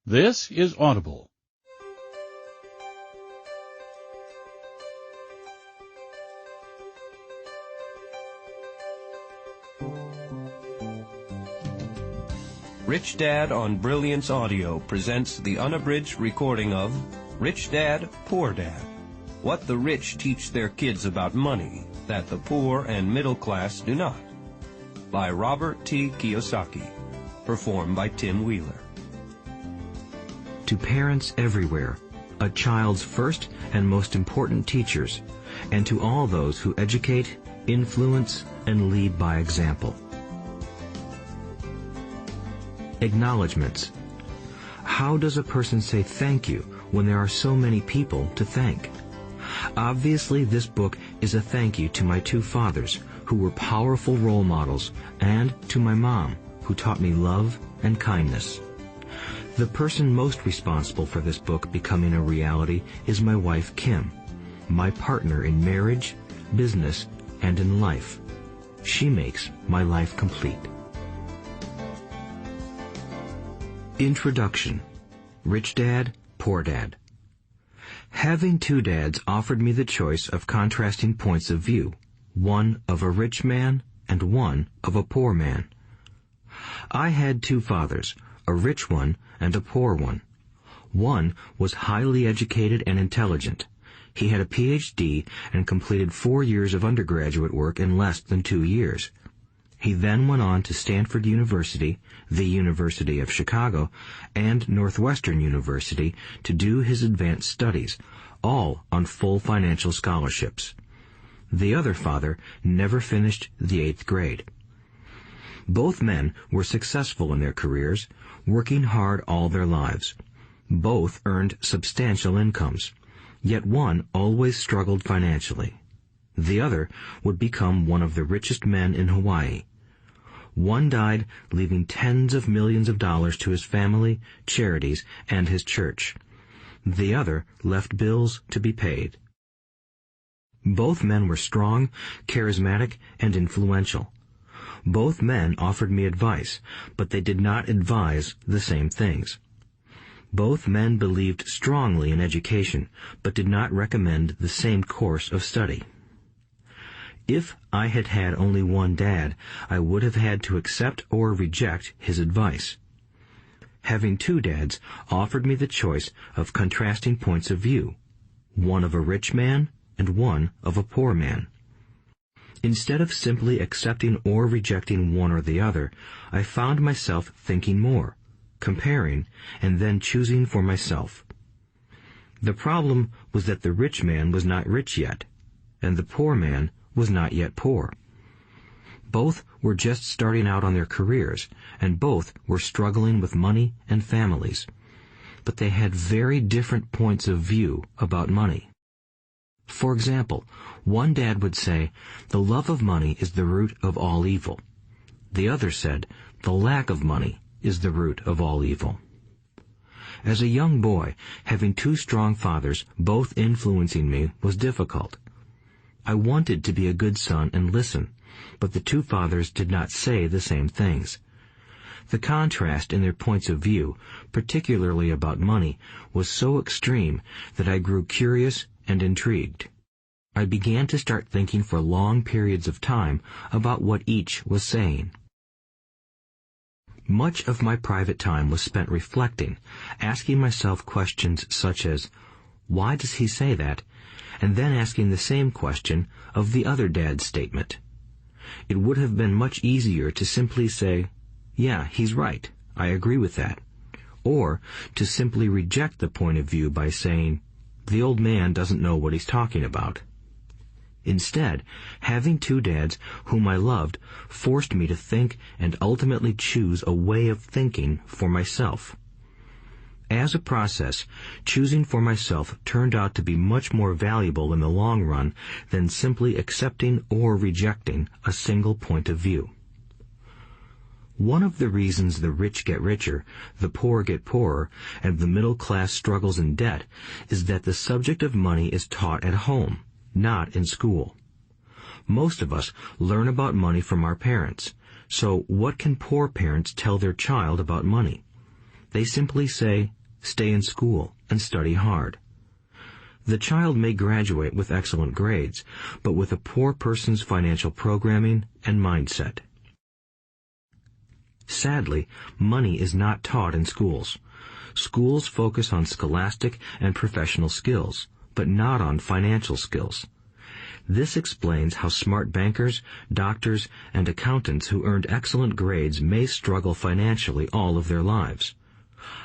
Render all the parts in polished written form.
This is Audible. Rich Dad on Brilliance Audio presents the unabridged recording of Rich Dad, Poor Dad. What the rich teach their kids about money that the poor and middle class do not. By Robert T. Kiyosaki. Performed by Tim Wheeler. To parents everywhere, a child's first and most important teachers, and to all those who educate, influence, and lead by example. Acknowledgements. How does a person say thank you when there are so many people to thank? Obviously, this book is a thank you to my two fathers, who were powerful role models, and to my mom, who taught me love and kindness. The person most responsible for this book becoming a reality is my wife, Kim, my partner in marriage, business, and in life. She makes my life complete. Introduction. Rich Dad, Poor Dad. Having two dads offered me the choice of contrasting points of view, one of a rich man and one of a poor man. I had two fathers, a rich one and a poor one. One was highly educated and intelligent. He had a Ph.D. and completed 4 years of undergraduate work in less than 2 years. He then went on to Stanford University, the University of Chicago, and Northwestern University to do his advanced studies, all on full financial scholarships. The other father never finished the 8th grade. Both men were successful in their careers, working hard all their lives. Both earned substantial incomes, yet one always struggled financially. The other would become one of the richest men in Hawaii. One died, leaving tens of millions of dollars to his family, charities, and his church. The other left bills to be paid. Both men were strong, charismatic, and influential. Both men offered me advice, but they did not advise the same things. Both men believed strongly in education, but did not recommend the same course of study. If I had had only one dad, I would have had to accept or reject his advice. Having two dads offered me the choice of contrasting points of view, one of a rich man and one of a poor man. Instead of simply accepting or rejecting one or the other, I found myself thinking more, comparing, and then choosing for myself. The problem was that the rich man was not rich yet, and the poor man was not yet poor. Both were just starting out on their careers, and both were struggling with money and families. But they had very different points of view about money. For example, one dad would say, "The love of money is the root of all evil." The other said, "The lack of money is the root of all evil." As a young boy, having two strong fathers, both influencing me, was difficult. I wanted to be a good son and listen, but the two fathers did not say the same things. The contrast in their points of view, particularly about money, was so extreme that I grew curious and intrigued. I began to start thinking for long periods of time about what each was saying. Much of my private time was spent reflecting, asking myself questions such as, "Why does he say that?" and then asking the same question of the other dad's statement. It would have been much easier to simply say, "Yeah, he's right, I agree with that," or to simply reject the point of view by saying, "The old man doesn't know what he's talking about." Instead, having two dads whom I loved forced me to think and ultimately choose a way of thinking for myself. As a process, choosing for myself turned out to be much more valuable in the long run than simply accepting or rejecting a single point of view. One of the reasons the rich get richer, the poor get poorer, and the middle class struggles in debt is that the subject of money is taught at home, not in school. Most of us learn about money from our parents, so what can poor parents tell their child about money? They simply say, stay in school and study hard. The child may graduate with excellent grades, but with a poor person's financial programming and mindset. Sadly, money is not taught in schools. Schools focus on scholastic and professional skills, but not on financial skills. This explains how smart bankers, doctors, and accountants who earned excellent grades may struggle financially all of their lives.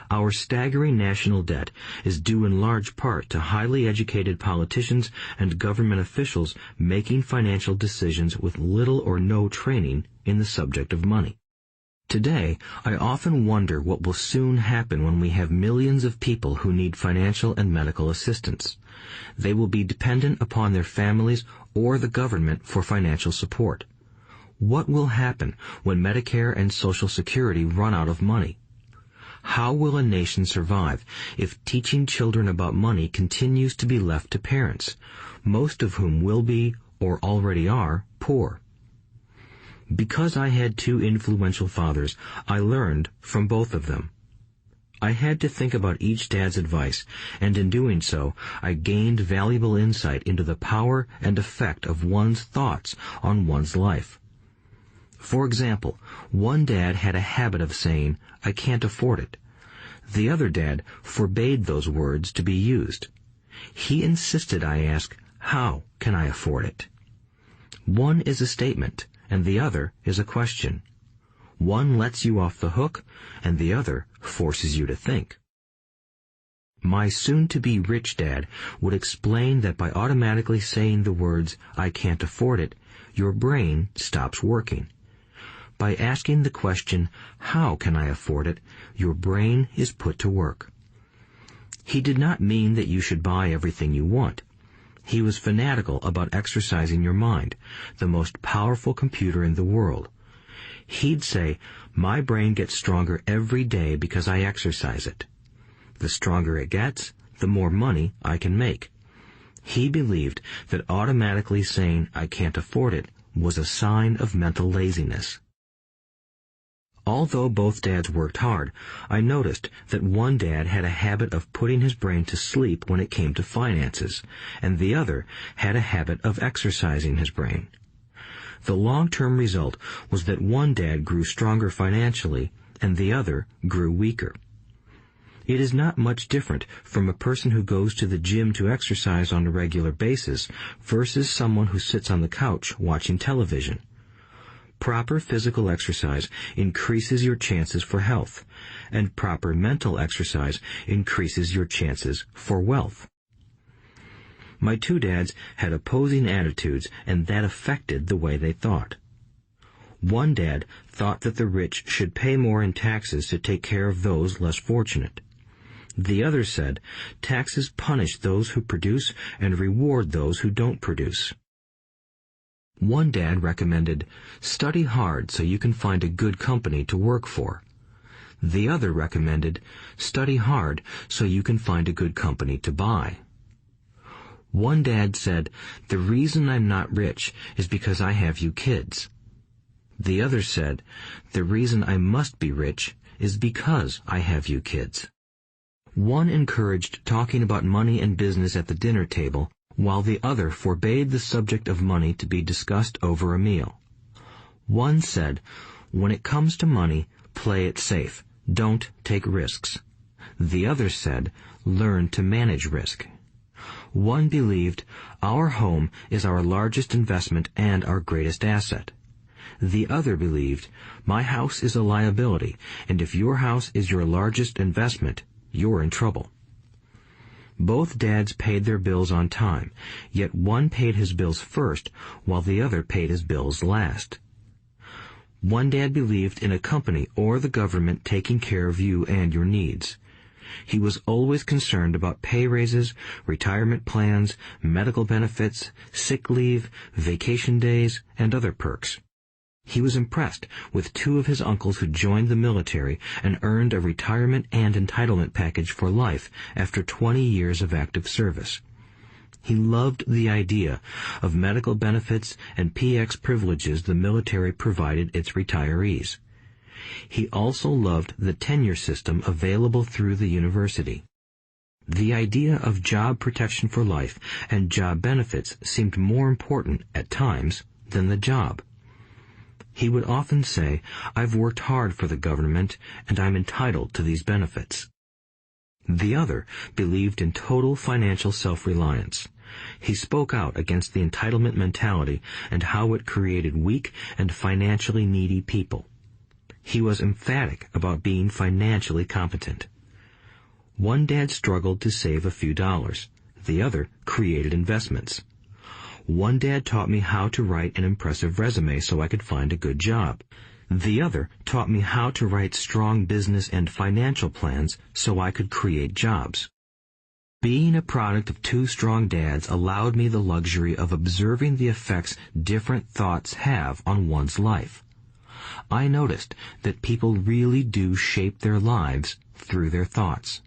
Our staggering national debt is due in large part to highly educated politicians and government officials making financial decisions with little or no training in the subject of money. Today, I often wonder what will soon happen when we have millions of people who need financial and medical assistance. They will be dependent upon their families or the government for financial support. What will happen when Medicare and Social Security run out of money? How will a nation survive if teaching children about money continues to be left to parents, most of whom will be, or already are, poor? Because I had two influential fathers, I learned from both of them. I had to think about each dad's advice, and in doing so, I gained valuable insight into the power and effect of one's thoughts on one's life. For example, one dad had a habit of saying, "I can't afford it." The other dad forbade those words to be used. He insisted I ask, "How can I afford it?" One is a statement, and the other is a question. One lets you off the hook, and the other forces you to think. My soon-to-be rich dad would explain that by automatically saying the words, "I can't afford it," your brain stops working. By asking the question, "How can I afford it?" your brain is put to work. He did not mean that you should buy everything you want. He was fanatical about exercising your mind, the most powerful computer in the world. He'd say, "My brain gets stronger every day because I exercise it. The stronger it gets, the more money I can make." He believed that automatically saying, "I can't afford it," was a sign of mental laziness. Although both dads worked hard, I noticed that one dad had a habit of putting his brain to sleep when it came to finances, and the other had a habit of exercising his brain. The long-term result was that one dad grew stronger financially, and the other grew weaker. It is not much different from a person who goes to the gym to exercise on a regular basis versus someone who sits on the couch watching television. Proper physical exercise increases your chances for health, and proper mental exercise increases your chances for wealth. My two dads had opposing attitudes, and that affected the way they thought. One dad thought that the rich should pay more in taxes to take care of those less fortunate. The other said, taxes punish those who produce and reward those who don't produce. One dad recommended, study hard so you can find a good company to work for. The other recommended, study hard so you can find a good company to buy. One dad said, the reason I'm not rich is because I have you kids. The other said, the reason I must be rich is because I have you kids. One encouraged talking about money and business at the dinner table, while the other forbade the subject of money to be discussed over a meal. One said, when it comes to money, play it safe. Don't take risks. The other said, learn to manage risk. One believed, our home is our largest investment and our greatest asset. The other believed, my house is a liability, and if your house is your largest investment, you're in trouble. Both dads paid their bills on time, yet one paid his bills first, while the other paid his bills last. One dad believed in a company or the government taking care of you and your needs. He was always concerned about pay raises, retirement plans, medical benefits, sick leave, vacation days, and other perks. He was impressed with two of his uncles who joined the military and earned a retirement and entitlement package for life after 20 years of active service. He loved the idea of medical benefits and PX privileges the military provided its retirees. He also loved the tenure system available through the university. The idea of job protection for life and job benefits seemed more important at times than the job. He would often say, "I've worked hard for the government and I'm entitled to these benefits." The other believed in total financial self-reliance. He spoke out against the entitlement mentality and how it created weak and financially needy people. He was emphatic about being financially competent. One dad struggled to save a few dollars. The other created investments. One dad taught me how to write an impressive resume so I could find a good job. The other taught me how to write strong business and financial plans so I could create jobs. Being a product of two strong dads allowed me the luxury of observing the effects different thoughts have on one's life. I noticed that people really do shape their lives through their thoughts.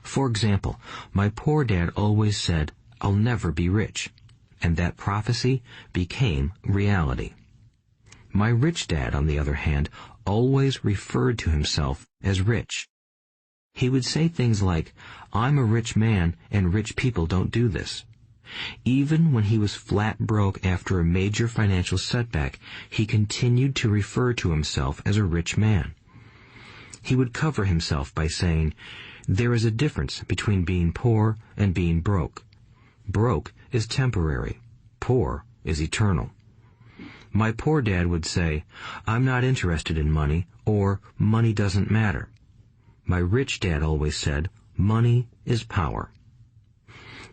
For example, my poor dad always said, "I'll never be rich," and that prophecy became reality. My rich dad, on the other hand, always referred to himself as rich. He would say things like, "I'm a rich man and rich people don't do this." Even when he was flat broke after a major financial setback, he continued to refer to himself as a rich man. He would cover himself by saying, "There is a difference between being poor and being broke. Broke is temporary. Poor is eternal." My poor dad would say, "I'm not interested in money," or "money doesn't matter." My rich dad always said, "Money is power."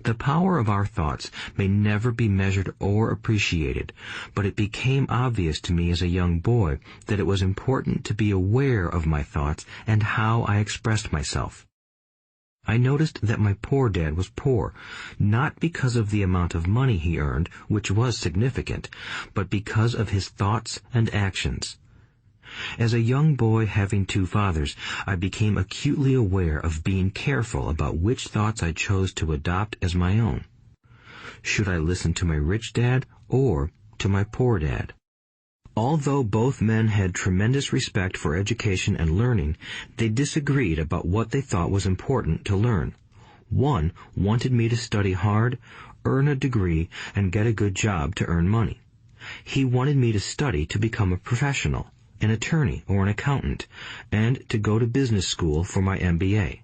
The power of our thoughts may never be measured or appreciated, but it became obvious to me as a young boy that it was important to be aware of my thoughts and how I expressed myself. I noticed that my poor dad was poor, not because of the amount of money he earned, which was significant, but because of his thoughts and actions. As a young boy having two fathers, I became acutely aware of being careful about which thoughts I chose to adopt as my own. Should I listen to my rich dad or to my poor dad? Although both men had tremendous respect for education and learning, they disagreed about what they thought was important to learn. One wanted me to study hard, earn a degree, and get a good job to earn money. He wanted me to study to become a professional, an attorney or an accountant, and to go to business school for my MBA.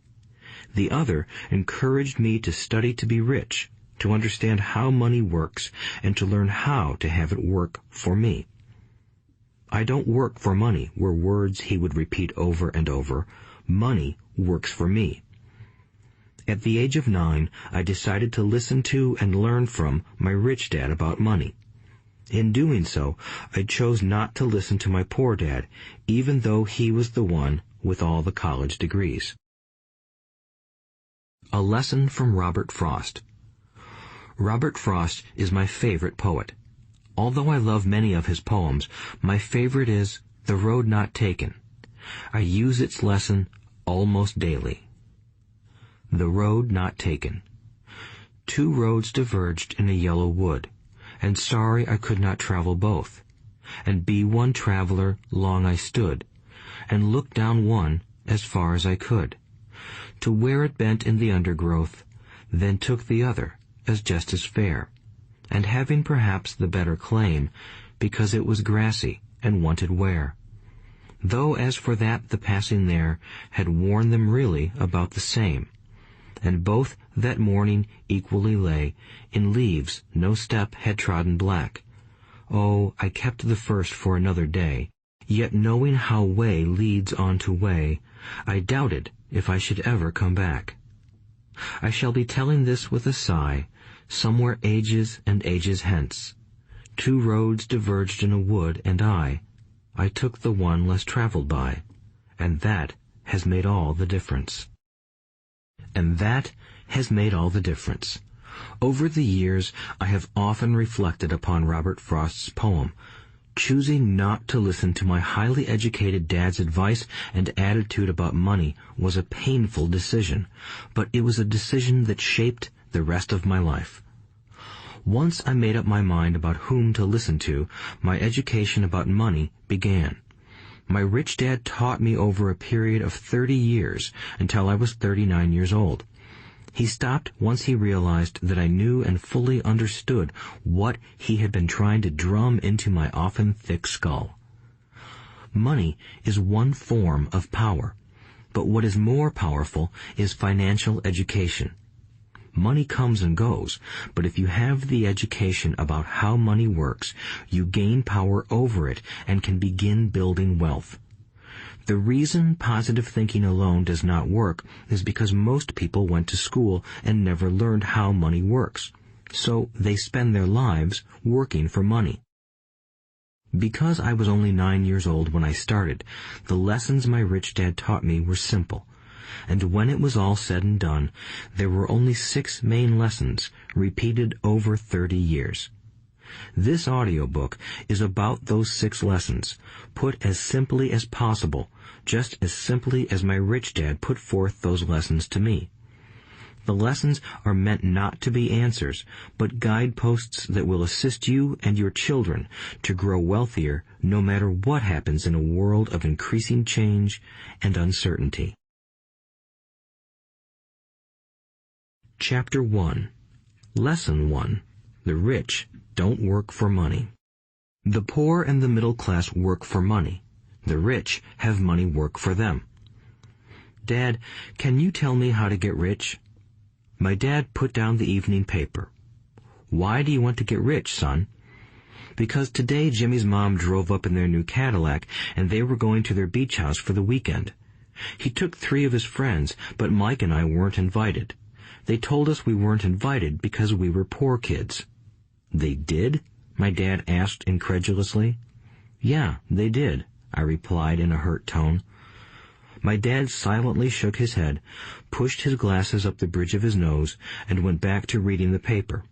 The other encouraged me to study to be rich, to understand how money works, and to learn how to have it work for me. "I don't work for money" were words he would repeat over and over. "Money works for me." At the age of 9, I decided to listen to and learn from my rich dad about money. In doing so, I chose not to listen to my poor dad, even though he was the one with all the college degrees. A lesson from Robert Frost. Robert Frost is my favorite poet. Although I love many of his poems, my favorite is "The Road Not Taken." I use its lesson almost daily. The Road Not Taken. Two roads diverged in a yellow wood, and sorry I could not travel both. And be one traveler long I stood, and looked down one as far as I could, to where it bent in the undergrowth, then took the other as just as fair, and having perhaps the better claim, because it was grassy and wanted wear. Though as for that the passing there had worn them really about the same, and both that morning equally lay in leaves no step had trodden black. Oh, I kept the first for another day, yet knowing how way leads on to way, I doubted if I should ever come back. I shall be telling this with a sigh, somewhere ages and ages hence. Two roads diverged in a wood, and I took the one less traveled by, and that has made all the difference. And that has made all the difference. Over the years, I have often reflected upon Robert Frost's poem. Choosing not to listen to my highly educated dad's advice and attitude about money was a painful decision, but it was a decision that shaped the rest of my life. Once I made up my mind about whom to listen to, my education about money began. My rich dad taught me over a period of 30 years until I was 39 years old. He stopped once he realized that I knew and fully understood what he had been trying to drum into my often thick skull. Money is one form of power, but what is more powerful is financial education. Money comes and goes, but if you have the education about how money works, you gain power over it and can begin building wealth. The reason positive thinking alone does not work is because most people went to school and never learned how money works, so they spend their lives working for money. Because I was only 9 years old when I started, the lessons my rich dad taught me were simple. And when it was all said and done, there were only 6 main lessons, repeated over 30 years. This audiobook is about those 6 lessons, put as simply as possible, just as simply as my rich dad put forth those lessons to me. The lessons are meant not to be answers, but guideposts that will assist you and your children to grow wealthier no matter what happens in a world of increasing change and uncertainty. Chapter 1. Lesson 1. The rich don't work for money. The poor and the middle class work for money. The rich have money work for them. Dad, can you tell me how to get rich? My dad put down the evening paper. Why do you want to get rich, son? Because today Jimmy's mom drove up in their new Cadillac and they were going to their beach house for the weekend. He took 3 of his friends, but Mike and I weren't invited. They told us we weren't invited because we were poor kids. They did? My dad asked incredulously. Yeah, they did, I replied in a hurt tone. My dad silently shook his head, pushed his glasses up the bridge of his nose, and went back to reading the paper.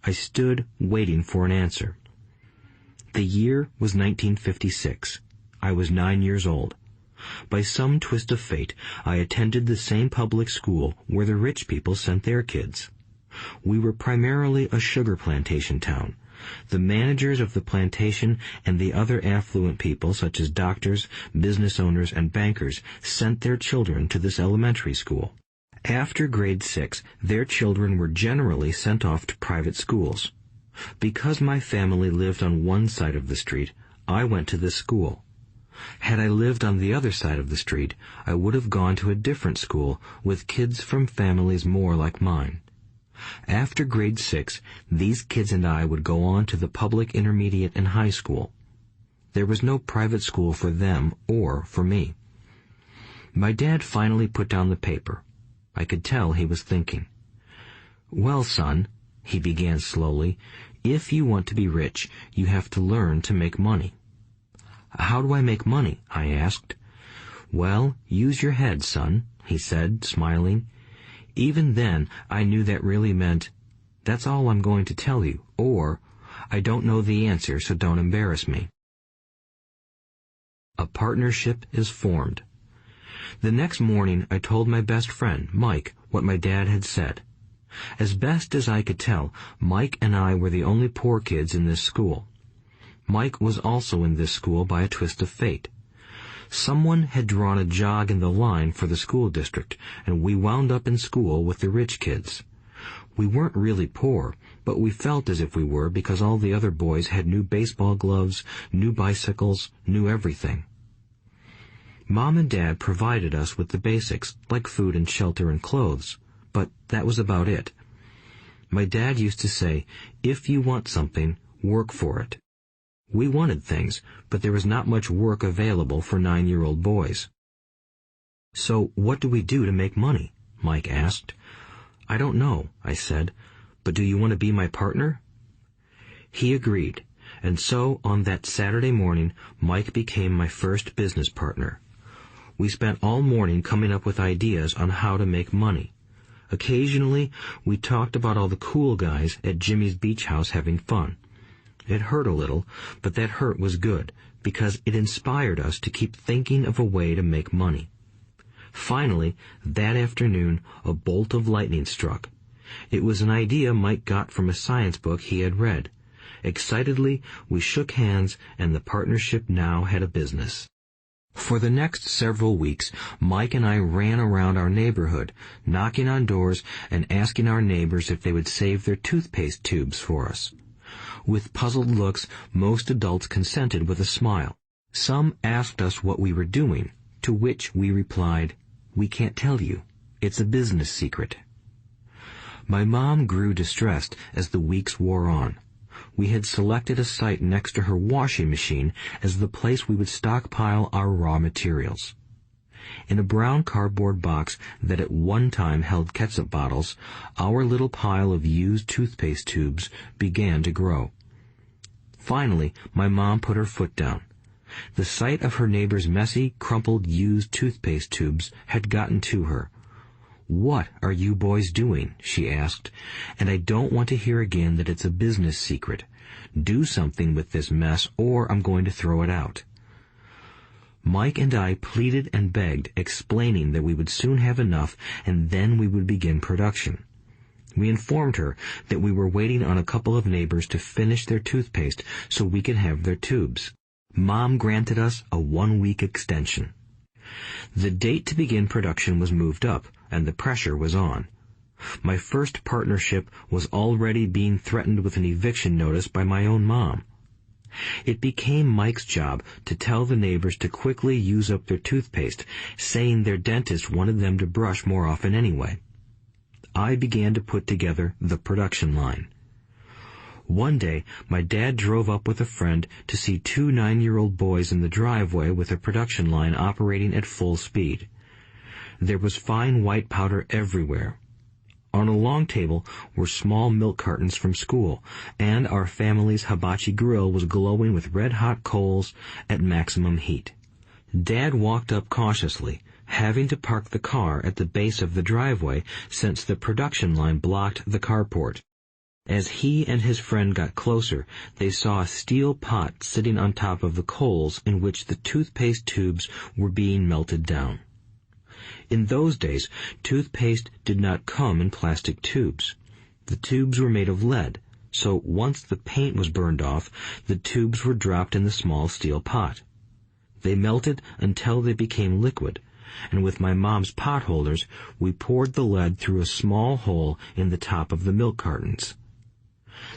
I stood waiting for an answer. The year was 1956. I was 9 years old. By some twist of fate, I attended the same public school where the rich people sent their kids. We were primarily a sugar plantation town. The managers of the plantation and the other affluent people, such as doctors, business owners, and bankers, sent their children to this elementary school. After grade 6, their children were generally sent off to private schools. Because my family lived on one side of the street, I went to this school. Had I lived on the other side of the street, I would have gone to a different school with kids from families more like mine. After grade 6, these kids and I would go on to the public intermediate and high school. There was no private school for them or for me. My dad finally put down the paper. I could tell he was thinking. Well, son, he began slowly, if you want to be rich, you have to learn to make money. How do I make money? I asked. Well, use your head, son, he said, smiling. Even then, I knew that really meant, that's all I'm going to tell you, or, I don't know the answer, so don't embarrass me. A partnership is formed. The next morning, I told my best friend, Mike, what my dad had said. As best as I could tell, Mike and I were the only poor kids in this school. Mike was also in this school by a twist of fate. Someone had drawn a jog in the line for the school district, and we wound up in school with the rich kids. We weren't really poor, but we felt as if we were because all the other boys had new baseball gloves, new bicycles, new everything. Mom and Dad provided us with the basics, like food and shelter and clothes, but that was about it. My dad used to say, if you want something, work for it. We wanted things, but there was not much work available for 9-year-old boys. So what do we do to make money? Mike asked. I don't know, I said, but do you want to be my partner? He agreed, and so on that Saturday morning, Mike became my first business partner. We spent all morning coming up with ideas on how to make money. Occasionally, we talked about all the cool guys at Jimmy's beach house having fun. It hurt a little, but that hurt was good, because it inspired us to keep thinking of a way to make money. Finally, that afternoon, a bolt of lightning struck. It was an idea Mike got from a science book he had read. Excitedly, we shook hands, and the partnership now had a business. For the next several weeks, Mike and I ran around our neighborhood, knocking on doors and asking our neighbors if they would save their toothpaste tubes for us. With puzzled looks, most adults consented with a smile. Some asked us what we were doing, to which we replied, "We can't tell you. It's a business secret." My mom grew distressed as the weeks wore on. We had selected a site next to her washing machine as the place we would stockpile our raw materials. In a brown cardboard box that at one time held ketchup bottles, our little pile of used toothpaste tubes began to grow. Finally, my mom put her foot down. The sight of her neighbor's messy, crumpled, used toothpaste tubes had gotten to her. "What are you boys doing?" she asked. "And I don't want to hear again that it's a business secret. Do something with this mess or I'm going to throw it out." Mike and I pleaded and begged, explaining that we would soon have enough and then we would begin production. We informed her that we were waiting on a couple of neighbors to finish their toothpaste so we could have their tubes. Mom granted us a 1-week extension. The date to begin production was moved up, and the pressure was on. My first partnership was already being threatened with an eviction notice by my own mom. It became Mike's job to tell the neighbors to quickly use up their toothpaste, saying their dentist wanted them to brush more often anyway. I began to put together the production line. One day, my dad drove up with a friend to see 2 9-year-old boys in the driveway with a production line operating at full speed. There was fine white powder everywhere. On a long table were small milk cartons from school, and our family's hibachi grill was glowing with red-hot coals at maximum heat. Dad walked up cautiously, having to park the car at the base of the driveway since the production line blocked the carport. As he and his friend got closer, they saw a steel pot sitting on top of the coals in which the toothpaste tubes were being melted down. In those days, toothpaste did not come in plastic tubes. The tubes were made of lead, so once the paint was burned off, the tubes were dropped in the small steel pot. They melted until they became liquid, and with my mom's pot holders, we poured the lead through a small hole in the top of the milk cartons.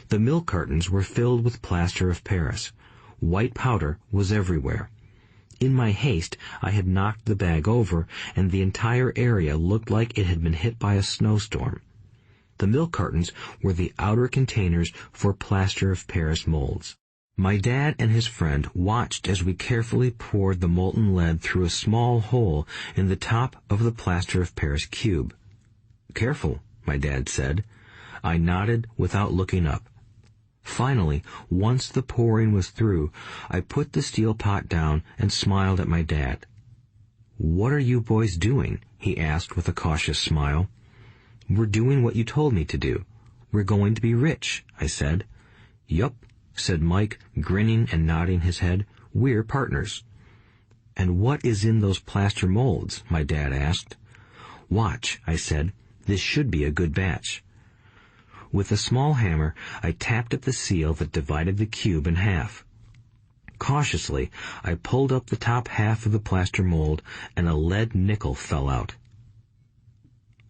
The milk cartons were filled with plaster of Paris. White powder was everywhere. In my haste, I had knocked the bag over, and the entire area looked like it had been hit by a snowstorm. The milk cartons were the outer containers for plaster of Paris molds. My dad and his friend watched as we carefully poured the molten lead through a small hole in the top of the plaster of Paris cube. "Careful," my dad said. I nodded without looking up. Finally, once the pouring was through, I put the steel pot down and smiled at my dad. "What are you boys doing?" he asked with a cautious smile. "We're doing what you told me to do. We're going to be rich," I said. "Yup," said Mike, grinning and nodding his head. "We're partners." "And what is in those plaster molds?" my dad asked. "Watch," I said. "This should be a good batch." With a small hammer, I tapped at the seal that divided the cube in half. Cautiously, I pulled up the top half of the plaster mold, and a lead nickel fell out.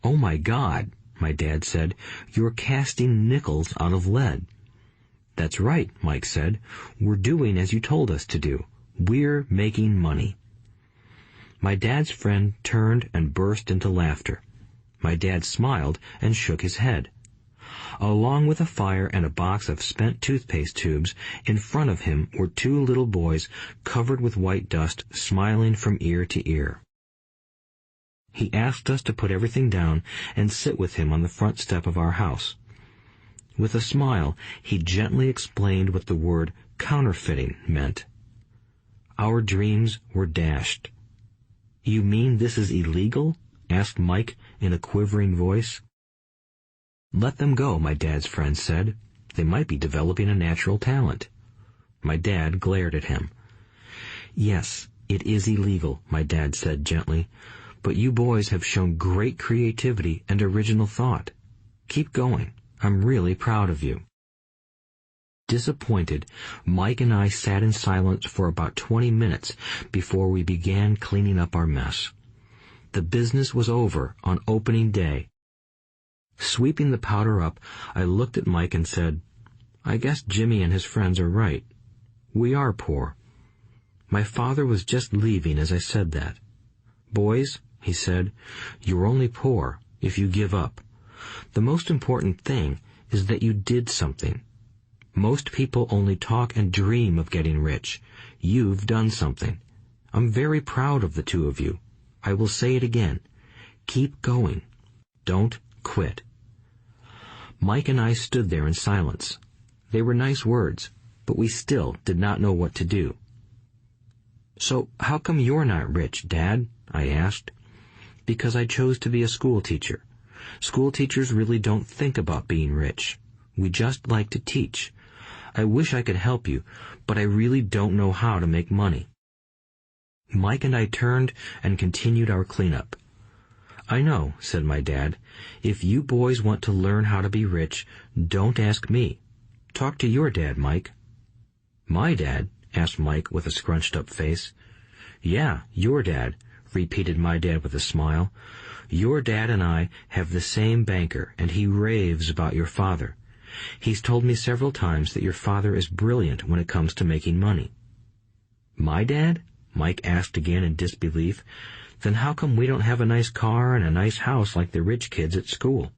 "Oh my God," my dad said, "you're casting nickels out of lead." "That's right," Mike said. "We're doing as you told us to do. We're making money." My dad's friend turned and burst into laughter. My dad smiled and shook his head. Along with a fire and a box of spent toothpaste tubes, in front of him were 2 little boys covered with white dust, smiling from ear to ear. He asked us to put everything down and sit with him on the front step of our house. With a smile, he gently explained what the word counterfeiting meant. Our dreams were dashed. "You mean this is illegal?" asked Mike in a quivering voice. "Let them go," my dad's friend said. "They might be developing a natural talent." My dad glared at him. "Yes, it is illegal," my dad said gently, "but you boys have shown great creativity and original thought. Keep going. I'm really proud of you." Disappointed, Mike and I sat in silence for about 20 minutes before we began cleaning up our mess. The business was over on opening day. Sweeping the powder up, I looked at Mike and said, "I guess Jimmy and his friends are right. We are poor." My father was just leaving as I said that. "Boys," he said, "you're only poor if you give up. The most important thing is that you did something. Most people only talk and dream of getting rich. You've done something. I'm very proud of the two of you. I will say it again. Keep going. Don't quit." Mike and I stood there in silence. They were nice words, but we still did not know what to do. "So how come you're not rich, Dad?" I asked. "Because I chose to be a school teacher. School teachers really don't think about being rich. We just like to teach. I wish I could help you, but I really don't know how to make money." Mike and I turned and continued our cleanup. "I know," said my dad. "If you boys want to learn how to be rich, don't ask me. Talk to your dad, Mike." "My dad?" asked Mike with a scrunched-up face. "Yeah, your dad," repeated my dad with a smile. "Your dad and I have the same banker, and he raves about your father. He's told me several times that your father is brilliant when it comes to making money." "My dad?" Mike asked again in disbelief. "Then how come we don't have a nice car and a nice house like the rich kids at school?"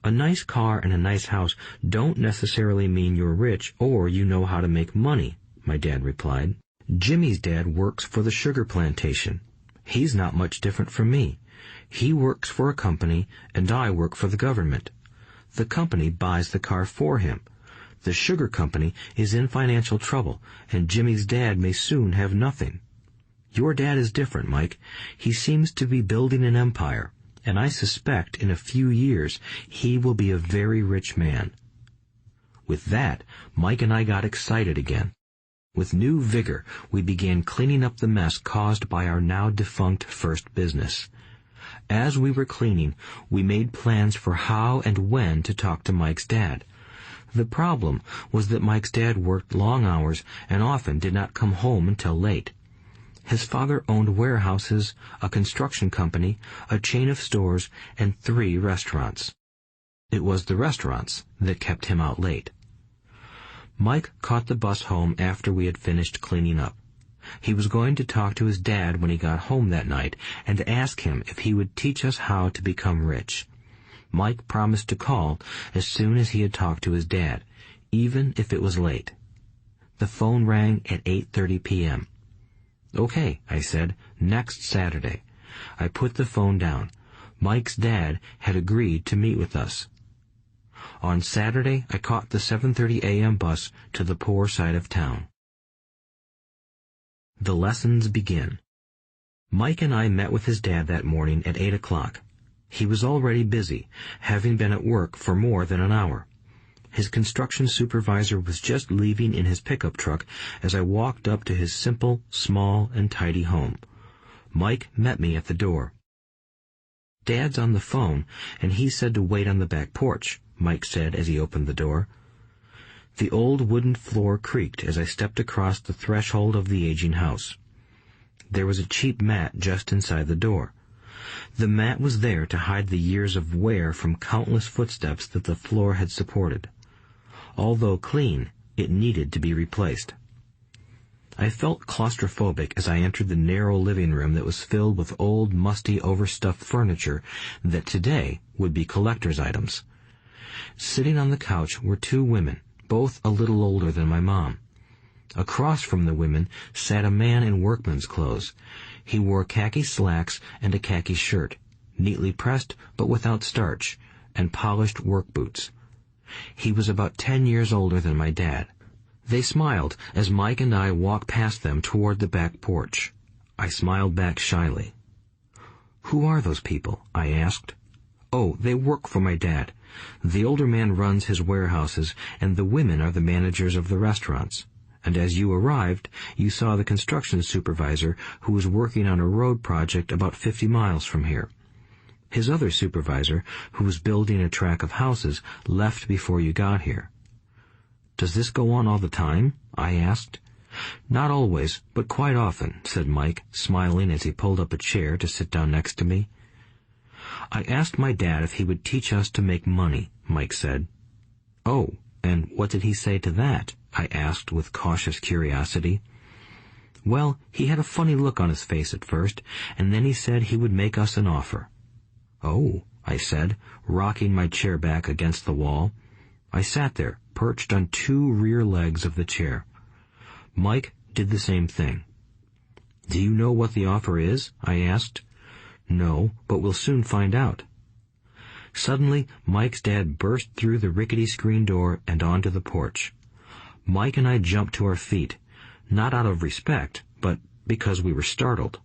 "A nice car and a nice house don't necessarily mean you're rich or you know how to make money," my dad replied. "Jimmy's dad works for the sugar plantation. He's not much different from me. He works for a company, and I work for the government. The company buys the car for him. The sugar company is in financial trouble, and Jimmy's dad may soon have nothing. Your dad is different, Mike. He seems to be building an empire, and I suspect in a few years he will be a very rich man." With that, Mike and I got excited again. With new vigor, we began cleaning up the mess caused by our now defunct first business. As we were cleaning, we made plans for how and when to talk to Mike's dad. The problem was that Mike's dad worked long hours and often did not come home until late. His father owned warehouses, a construction company, a chain of stores, and 3 restaurants. It was the restaurants that kept him out late. Mike caught the bus home after we had finished cleaning up. He was going to talk to his dad when he got home that night and ask him if he would teach us how to become rich. Mike promised to call as soon as he had talked to his dad, even if it was late. The phone rang at 8:30 p.m. "Okay," I said, "next Saturday." I put the phone down. Mike's dad had agreed to meet with us. On Saturday, I caught the 7:30 a.m. bus to the poor side of town. The lessons begin. Mike and I met with his dad that morning at 8 o'clock. He was already busy, having been at work for more than an hour. His construction supervisor was just leaving in his pickup truck as I walked up to his simple, small, and tidy home. Mike met me at the door. "Dad's on the phone, and he said to wait on the back porch," Mike said as he opened the door. The old wooden floor creaked as I stepped across the threshold of the aging house. There was a cheap mat just inside the door. The mat was there to hide the years of wear from countless footsteps that the floor had supported. Although clean, it needed to be replaced. I felt claustrophobic as I entered the narrow living room that was filled with old, musty, overstuffed furniture that today would be collector's items. Sitting on the couch were 2 women, both a little older than my mom. Across from the women sat a man in workman's clothes. He wore khaki slacks and a khaki shirt, neatly pressed but without starch, and polished work boots. He was about 10 years older than my dad. They smiled as Mike and I walked past them toward the back porch. I smiled back shyly. "Who are those people?" I asked. "Oh, they work for my dad. The older man runs his warehouses, and the women are the managers of the restaurants. And as you arrived, you saw the construction supervisor who was working on a road project about 50 miles from here. His other supervisor, who was building a track of houses, left before you got here." "Does this go on all the time?" I asked. "Not always, but quite often," said Mike, smiling as he pulled up a chair to sit down next to me. "I asked my dad if he would teach us to make money," Mike said. "Oh, and what did he say to that?" I asked with cautious curiosity. "Well, he had a funny look on his face at first, and then he said he would make us an offer." "Oh," I said, rocking my chair back against the wall. I sat there, perched on two rear legs of the chair. Mike did the same thing. "Do you know what the offer is?" I asked. "No, but we'll soon find out." Suddenly, Mike's dad burst through the rickety screen door and onto the porch. Mike and I jumped to our feet, not out of respect, but because we were startled.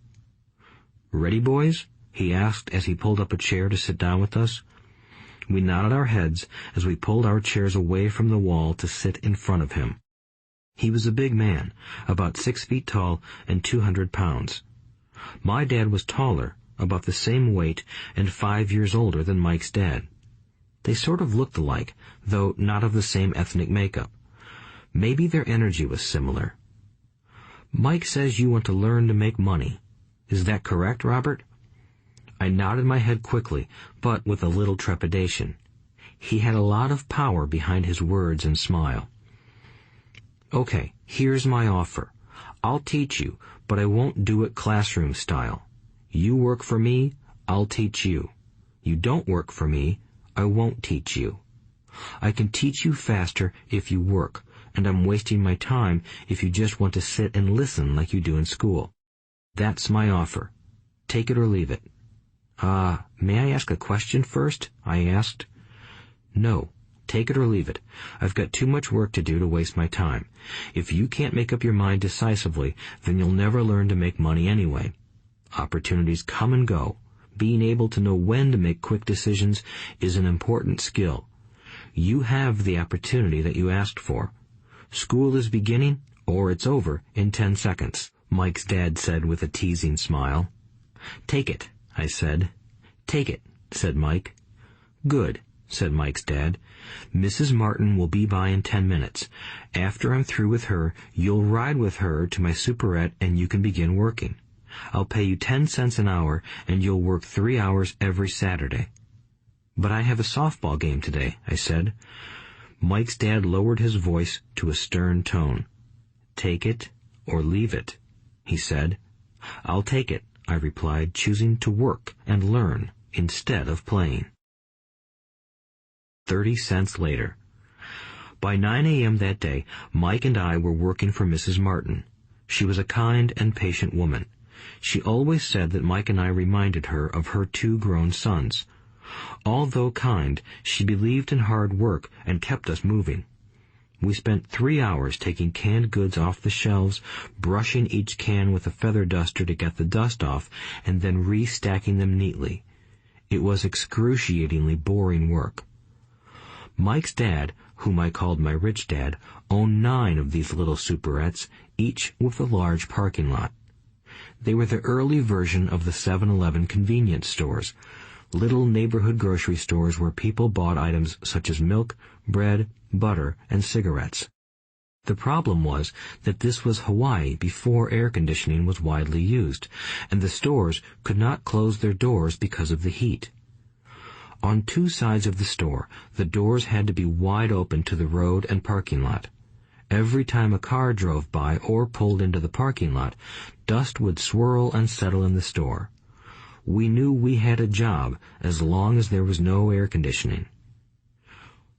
"Ready, boys?" he asked as he pulled up a chair to sit down with us. We nodded our heads as we pulled our chairs away from the wall to sit in front of him. He was a big man, about 6 feet tall and 200 pounds. My dad was taller, about the same weight, and 5 years older than Mike's dad. They sort of looked alike, though not of the same ethnic makeup. Maybe their energy was similar. "Mike says you want to learn to make money. Is that correct, Robert?" I nodded my head quickly, but with a little trepidation. He had a lot of power behind his words and smile. "Okay, here's my offer. I'll teach you, but I won't do it classroom style. You work for me, I'll teach you. You don't work for me, I won't teach you. I can teach you faster if you work, and I'm wasting my time if you just want to sit and listen like you do in school. That's my offer. Take it or leave it." May I ask a question first?" I asked. "No. Take it or leave it. I've got too much work to do to waste my time. If you can't make up your mind decisively, then you'll never learn to make money anyway. Opportunities come and go. Being able to know when to make quick decisions is an important skill. You have the opportunity that you asked for. School is beginning, or it's over in 10 seconds, Mike's dad said with a teasing smile. "Take it," I said. "Take it," said Mike. "Good," said Mike's dad. "Mrs. Martin will be by in 10 minutes. After I'm through with her, you'll ride with her to my superette and you can begin working. I'll pay you 10 cents an hour and you'll work 3 hours every Saturday." "But I have a softball game today," I said. Mike's dad lowered his voice to a stern tone. "Take it or leave it," he said. "I'll take it," I replied, choosing to work and learn instead of playing. 30 cents later. By 9 a.m. that day, Mike and I were working for Mrs. Martin. She was a kind and patient woman. She always said that Mike and I reminded her of her 2 grown sons. Although kind, she believed in hard work and kept us moving. We spent 3 hours taking canned goods off the shelves, brushing each can with a feather duster to get the dust off, and then restacking them neatly. It was excruciatingly boring work. Mike's dad, whom I called my rich dad, owned 9 of these little superettes, each with a large parking lot. They were the early version of the 7-Eleven convenience stores, little neighborhood grocery stores where people bought items such as milk, bread, butter, and cigarettes. The problem was that this was Hawaii before air conditioning was widely used, and the stores could not close their doors because of the heat. On 2 sides of the store, the doors had to be wide open to the road and parking lot. Every time a car drove by or pulled into the parking lot, dust would swirl and settle in the store. We knew we had a job as long as there was no air conditioning.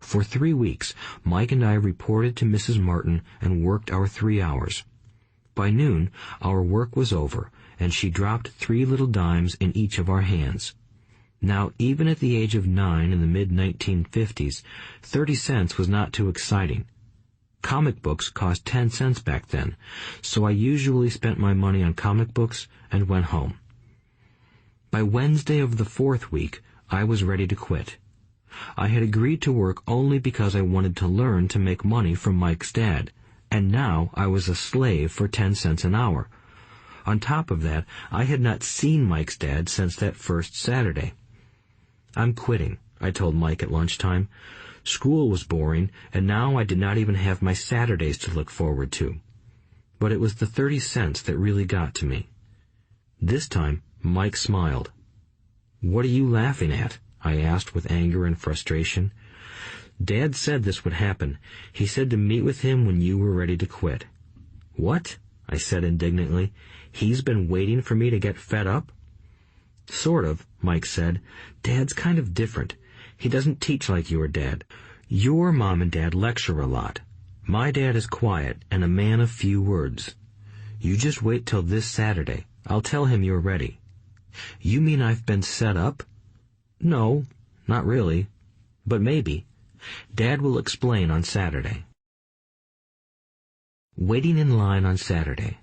For 3 weeks, Mike and I reported to Mrs. Martin and worked our 3 hours. By noon, our work was over, and she dropped 3 little dimes in each of our hands. Now, even at the age of 9 in the mid-1950s, 30 cents was not too exciting. Comic books cost 10 cents back then, so I usually spent my money on comic books and went home. By Wednesday of the 4th week, I was ready to quit. I had agreed to work only because I wanted to learn to make money from Mike's dad, and now I was a slave for 10 cents an hour. On top of that, I had not seen Mike's dad since that first Saturday. "I'm quitting," I told Mike at lunchtime. School was boring, and now I did not even have my Saturdays to look forward to. But it was the 30 cents that really got to me. This time, Mike smiled. "What are you laughing at?" I asked with anger and frustration. "Dad said this would happen. He said to meet with him when you were ready to quit." "What?" I said indignantly. "He's been waiting for me to get fed up?" "Sort of," Mike said. "Dad's kind of different. He doesn't teach like your dad. Your mom and dad lecture a lot. My dad is quiet and a man of few words. You just wait till this Saturday. I'll tell him you're ready." "You mean I've been set up?" "No, not really. But maybe. Dad will explain on Saturday." Waiting in line on Saturday.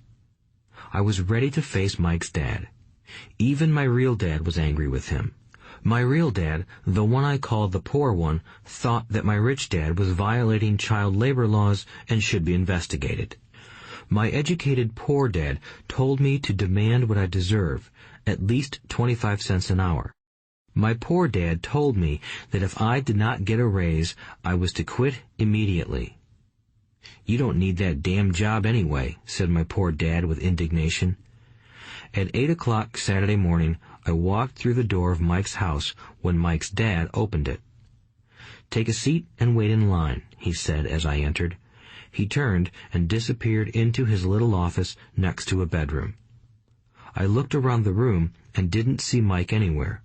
I was ready to face Mike's dad. Even my real dad was angry with him. My real dad, the one I called the poor one, thought that my rich dad was violating child labor laws and should be investigated. My educated poor dad told me to demand what I deserve, at least 25 cents an hour. My poor dad told me that if I did not get a raise, I was to quit immediately. "You don't need that damn job anyway," said my poor dad with indignation. At 8 o'clock Saturday morning, I walked through the door of Mike's house when Mike's dad opened it. "Take a seat and wait in line," he said as I entered. He turned and disappeared into his little office next to a bedroom. I looked around the room and didn't see Mike anywhere.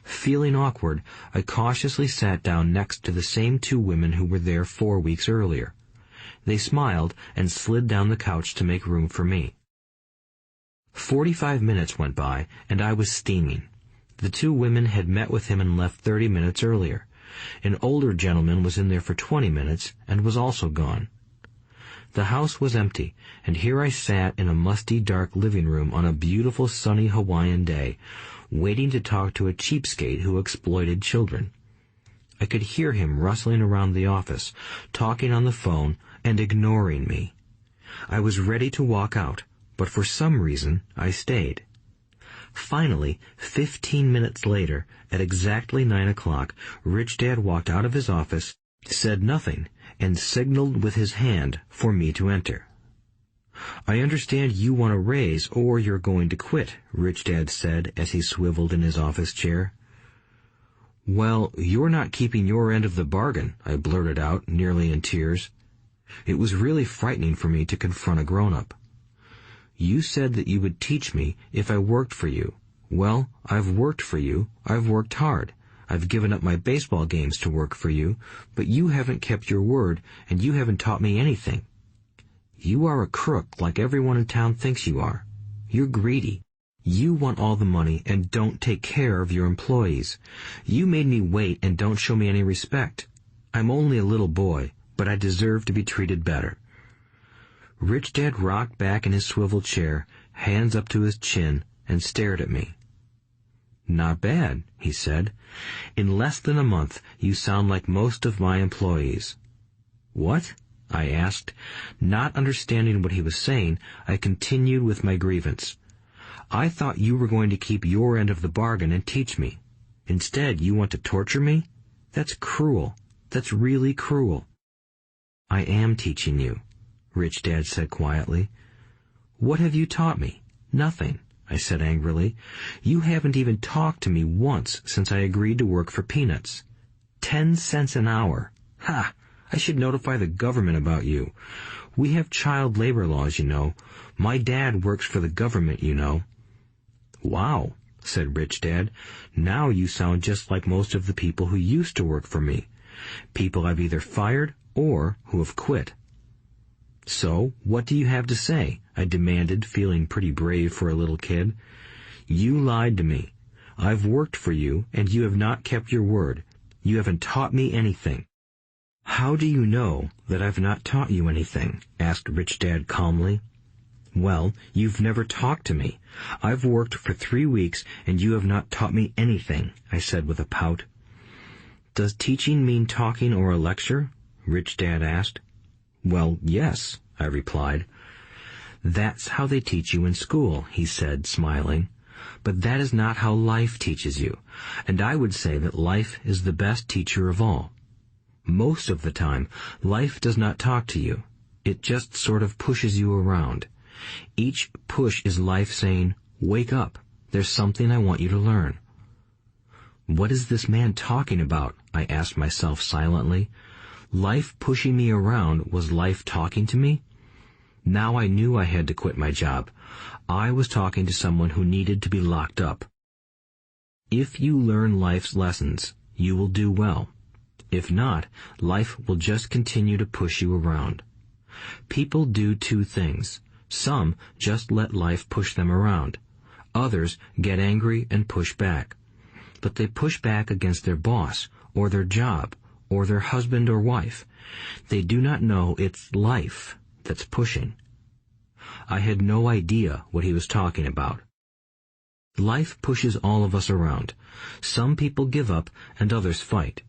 Feeling awkward, I cautiously sat down next to the same 2 women who were there 4 weeks earlier. They smiled and slid down the couch to make room for me. 45 minutes went by, and I was steaming. The 2 women had met with him and left 30 minutes earlier. An older gentleman was in there for 20 minutes and was also gone. The house was empty, and here I sat in a musty, dark living room on a beautiful, sunny Hawaiian day, waiting to talk to a cheapskate who exploited children. I could hear him rustling around the office, talking on the phone, and ignoring me. I was ready to walk out, but for some reason I stayed. Finally, 15 minutes later, at exactly 9 o'clock, Rich Dad walked out of his office, said nothing, and signaled with his hand for me to enter. "I understand you want a raise or you're going to quit," Rich Dad said as he swiveled in his office chair. "Well, you're not keeping your end of the bargain," I blurted out, nearly in tears. It was really frightening for me to confront a grown-up. "You said that you would teach me if I worked for you. Well, I've worked for you. I've worked hard. I've given up my baseball games to work for you, but you haven't kept your word, and you haven't taught me anything. You are a crook like everyone in town thinks you are. You're greedy. You want all the money and don't take care of your employees. You made me wait and don't show me any respect. I'm only a little boy, but I deserve to be treated better." Rich Dad rocked back in his swivel chair, hands up to his chin, and stared at me. "Not bad," he said. "In less than a month, you sound like most of my employees." "What?" I asked. Not understanding what he was saying, I continued with my grievance. "I thought you were going to keep your end of the bargain and teach me. Instead, you want to torture me? That's cruel. That's really cruel." "I am teaching you," Rich Dad said quietly. "What have you taught me? Nothing," I said angrily. "You haven't even talked to me once since I agreed to work for peanuts. 10 cents an hour. Ha! I should notify the government about you. We have child labor laws, you know. My dad works for the government, you know." "Wow," said Rich Dad. "Now you sound just like most of the people who used to work for me. People I've either fired or who have quit." "So, what do you have to say?" I demanded, feeling pretty brave for a little kid. "You lied to me. I've worked for you, and you have not kept your word. You haven't taught me anything." "How do you know that I've not taught you anything?" asked Rich Dad calmly. "Well, you've never talked to me. I've worked for 3 weeks, and you have not taught me anything," I said with a pout. "Does teaching mean talking or a lecture?" Rich Dad asked. "Well, yes," I replied. "That's how they teach you in school," he said, smiling. But that is not how life teaches you, and I would say that life is the best teacher of all. Most of the time, life does not talk to you. It just sort of pushes you around. Each push is life saying, "Wake up. There's something I want you to learn." What is this man talking about? I asked myself silently. Life pushing me around was life talking to me? Now I knew I had to quit my job. I was talking to someone who needed to be locked up. If you learn life's lessons, you will do well. If not, life will just continue to push you around. People do two things. Some just let life push them around. Others get angry and push back. But they push back against their boss, or their job, or their husband or wife. They do not know it's life that's pushing. I had no idea what he was talking about. Life pushes all of us around. Some people give up and others fight.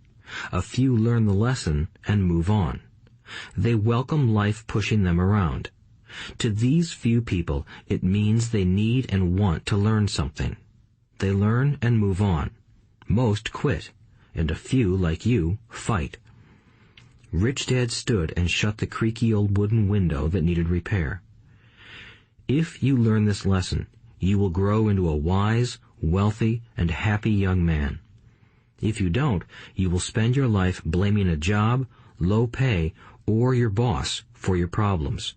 A few learn the lesson and move on. They welcome life pushing them around. To these few people, it means they need and want to learn something. They learn and move on. Most quit, and a few, like you, fight. Rich Dad stood and shut the creaky old wooden window that needed repair. If you learn this lesson, you will grow into a wise, wealthy, and happy young man. If you don't, you will spend your life blaming a job, low pay, or your boss for your problems.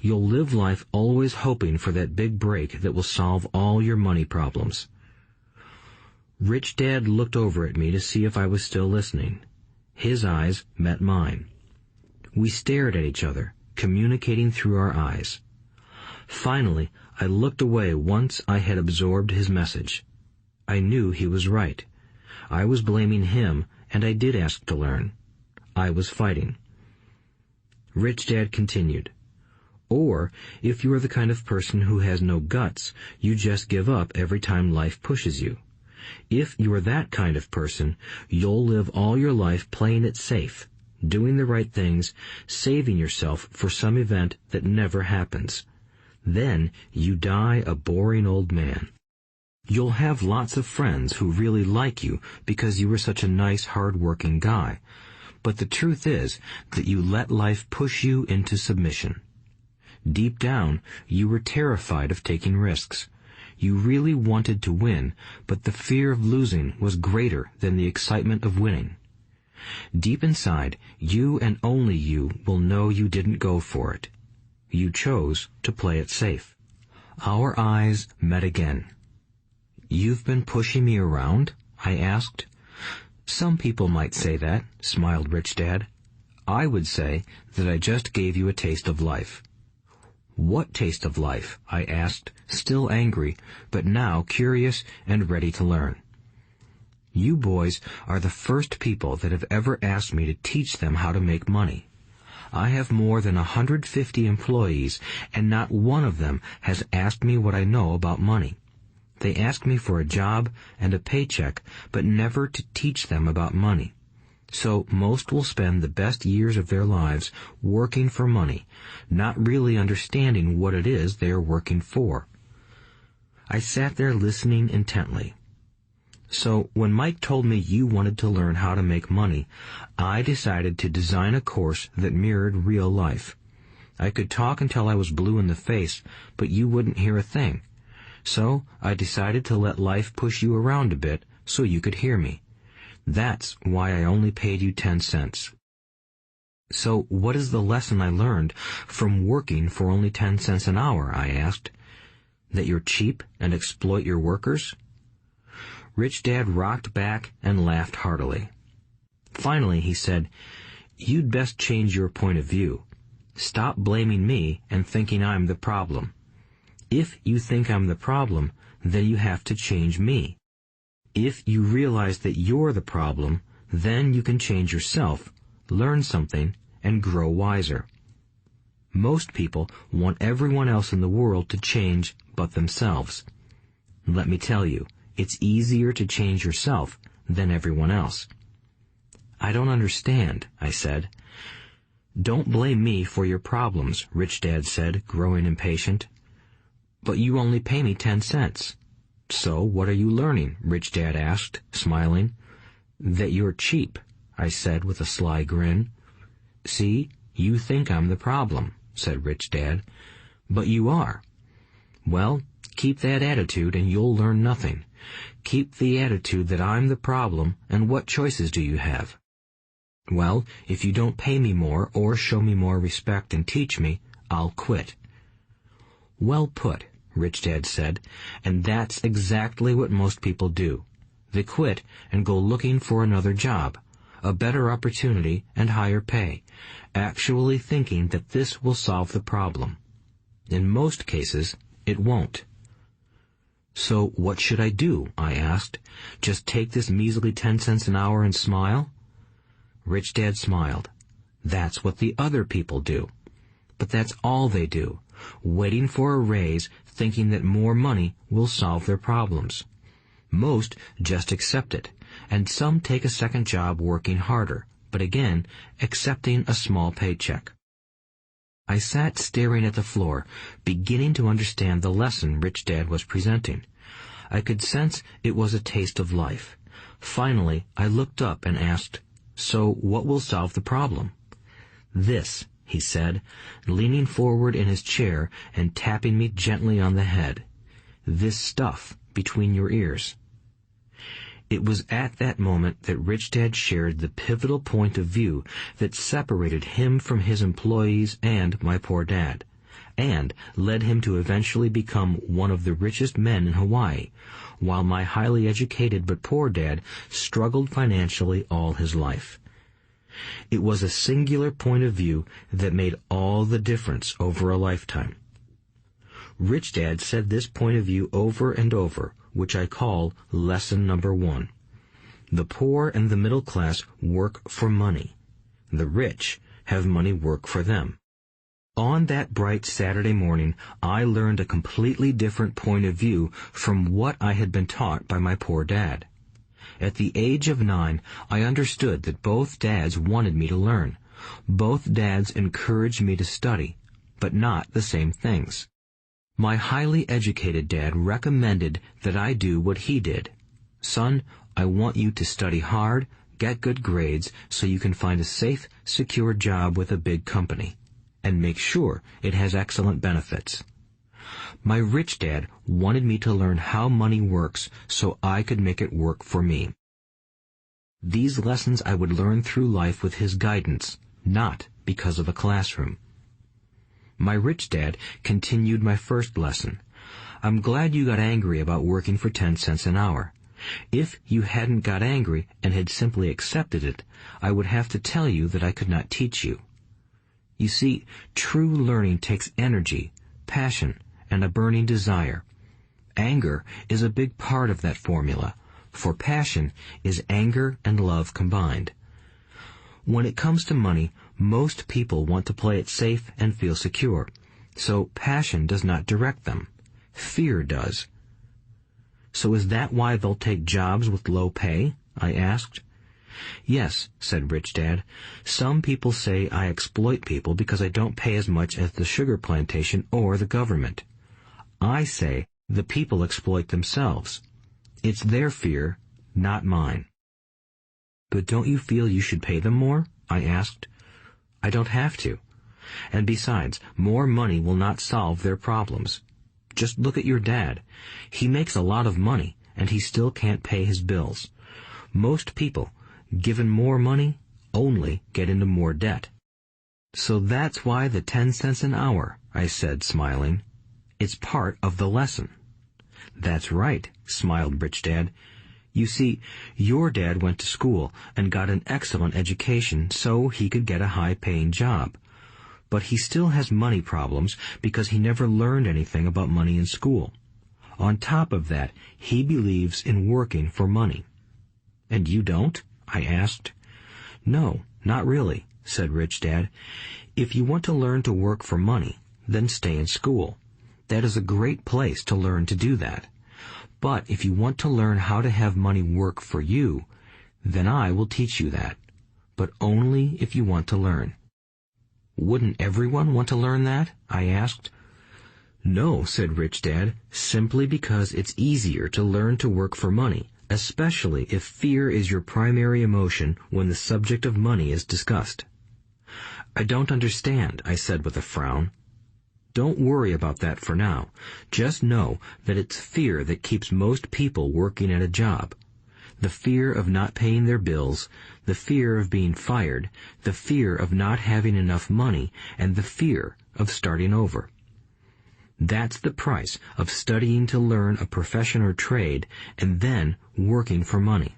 You'll live life always hoping for that big break that will solve all your money problems. Rich Dad looked over at me to see if I was still listening. His eyes met mine. We stared at each other, communicating through our eyes. Finally, I looked away once I had absorbed his message. I knew he was right. I was blaming him, and I did ask to learn. I was fighting. Rich Dad continued, "Or, if you are the kind of person who has no guts, you just give up every time life pushes you. If you are that kind of person, you'll live all your life playing it safe, doing the right things, saving yourself for some event that never happens. Then you die a boring old man. You'll have lots of friends who really like you because you were such a nice, hard-working guy. But the truth is that you let life push you into submission. Deep down, you were terrified of taking risks. You really wanted to win, but the fear of losing was greater than the excitement of winning. Deep inside, you and only you will know you didn't go for it. You chose to play it safe." Our eyes met again. "You've been pushing me around?" I asked. "Some people might say that," smiled Rich Dad. "I would say that I just gave you a taste of life." "What taste of life?" I asked, still angry, but now curious and ready to learn. "You boys are the first people that have ever asked me to teach them how to make money. I have more than 150 employees, and not one of them has asked me what I know about money. They ask me for a job and a paycheck, but never to teach them about money. So most will spend the best years of their lives working for money, not really understanding what it is they are working for." I sat there listening intently. "So when Mike told me you wanted to learn how to make money, I decided to design a course that mirrored real life. I could talk until I was blue in the face, but you wouldn't hear a thing. So I decided to let life push you around a bit so you could hear me. That's why I only paid you 10 cents. "So what is the lesson I learned from working for only 10 cents an hour?" I asked. "That you're cheap and exploit your workers?" Rich Dad rocked back and laughed heartily. Finally he said, "You'd best change your point of view. Stop blaming me and thinking I'm the problem. If you think I'm the problem, then you have to change me. If you realize that you're the problem, then you can change yourself, learn something, and grow wiser. Most people want everyone else in the world to change but themselves. Let me tell you, it's easier to change yourself than everyone else." "I don't understand," I said. "Don't blame me for your problems," Rich Dad said, growing impatient. "But you only pay me 10 cents. "So what are you learning?" Rich Dad asked, smiling. "That you're cheap," I said with a sly grin. "See, you think I'm the problem," said Rich Dad. "But you are." "Well, keep that attitude and you'll learn nothing. Keep the attitude that I'm the problem, and what choices do you have?" "Well, if you don't pay me more or show me more respect and teach me, I'll quit." "Well put," Rich Dad said, "and that's exactly what most people do. They quit and go looking for another job, a better opportunity and higher pay, actually thinking that this will solve the problem. In most cases, it won't." "So what should I do?" I asked. "Just take this measly 10 cents an hour and smile?" Rich Dad smiled. "That's what the other people do. But that's all they do, waiting for a raise, thinking that more money will solve their problems. Most just accept it, and some take a second job working harder, but again, accepting a small paycheck." I sat staring at the floor, beginning to understand the lesson Rich Dad was presenting. I could sense it was a taste of life. Finally, I looked up and asked, "So what will solve the problem?" "This," he said, leaning forward in his chair and tapping me gently on the head. "This stuff between your ears." It was at that moment that Rich Dad shared the pivotal point of view that separated him from his employees and my poor dad, and led him to eventually become one of the richest men in Hawaii, while my highly educated but poor dad struggled financially all his life. It was a singular point of view that made all the difference over a lifetime. Rich Dad said this point of view over and over, which I call lesson number 1. The poor and the middle class work for money. The rich have money work for them. On that bright Saturday morning, I learned a completely different point of view from what I had been taught by my poor dad. At the age of 9, I understood that both dads wanted me to learn. Both dads encouraged me to study, but not the same things. My highly educated dad recommended that I do what he did. "Son, I want you to study hard, get good grades, so you can find a safe, secure job with a big company, and make sure it has excellent benefits." My rich dad wanted me to learn how money works so I could make it work for me. These lessons I would learn through life with his guidance, not because of a classroom. My rich dad continued my first lesson. "I'm glad you got angry about working for 10 cents an hour. If you hadn't got angry and had simply accepted it, I would have to tell you that I could not teach you. You see, true learning takes energy, passion, and a burning desire. Anger is a big part of that formula, for passion is anger and love combined. When it comes to money, most people want to play it safe and feel secure, so passion does not direct them. Fear does." "So is that why they'll take jobs with low pay?" I asked. "Yes," said Rich Dad. "Some people say I exploit people because I don't pay as much as the sugar plantation or the government. I say the people exploit themselves. It's their fear, not mine." "But don't you feel you should pay them more?" I asked. "I don't have to. And besides, more money will not solve their problems. Just look at your dad. He makes a lot of money, and he still can't pay his bills. Most people, given more money, only get into more debt." "So that's why the 10 cents an hour," I said, smiling. "It's part of the lesson." "That's right," smiled Rich Dad. "You see, your dad went to school and got an excellent education so he could get a high-paying job. But he still has money problems because he never learned anything about money in school. On top of that, he believes in working for money." "And you don't?" I asked. "No, not really," said Rich Dad. "If you want to learn to work for money, then stay in school. That is a great place to learn to do that. But if you want to learn how to have money work for you, then I will teach you that. But only if you want to learn." "Wouldn't everyone want to learn that?" I asked. "No," said Rich Dad, "simply because it's easier to learn to work for money, especially if fear is your primary emotion when the subject of money is discussed." "I don't understand," I said with a frown. "Don't worry about that for now. Just know that it's fear that keeps most people working at a job. The fear of not paying their bills, the fear of being fired, the fear of not having enough money, and the fear of starting over. That's the price of studying to learn a profession or trade and then working for money.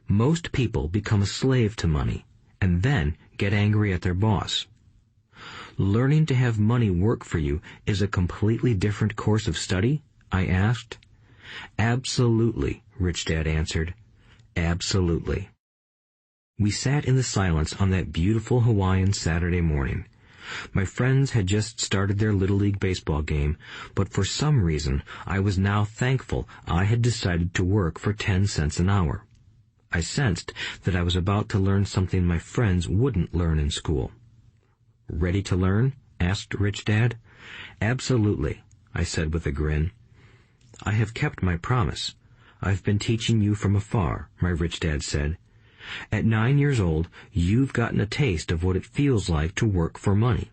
Most people become a slave to money and then get angry at their boss. Learning to have money work for you is a completely different course of study?" I asked. "Absolutely," Rich Dad answered. "Absolutely." We sat in the silence on that beautiful Hawaiian Saturday morning. My friends had just started their Little League baseball game, but for some reason I was now thankful I had decided to work for 10 cents an hour. I sensed that I was about to learn something my friends wouldn't learn in school. "Ready to learn?" asked Rich Dad. "Absolutely," I said with a grin. "I have kept my promise. I've been teaching you from afar," my Rich Dad said. "At 9 years old, you've gotten a taste of what it feels like to work for money.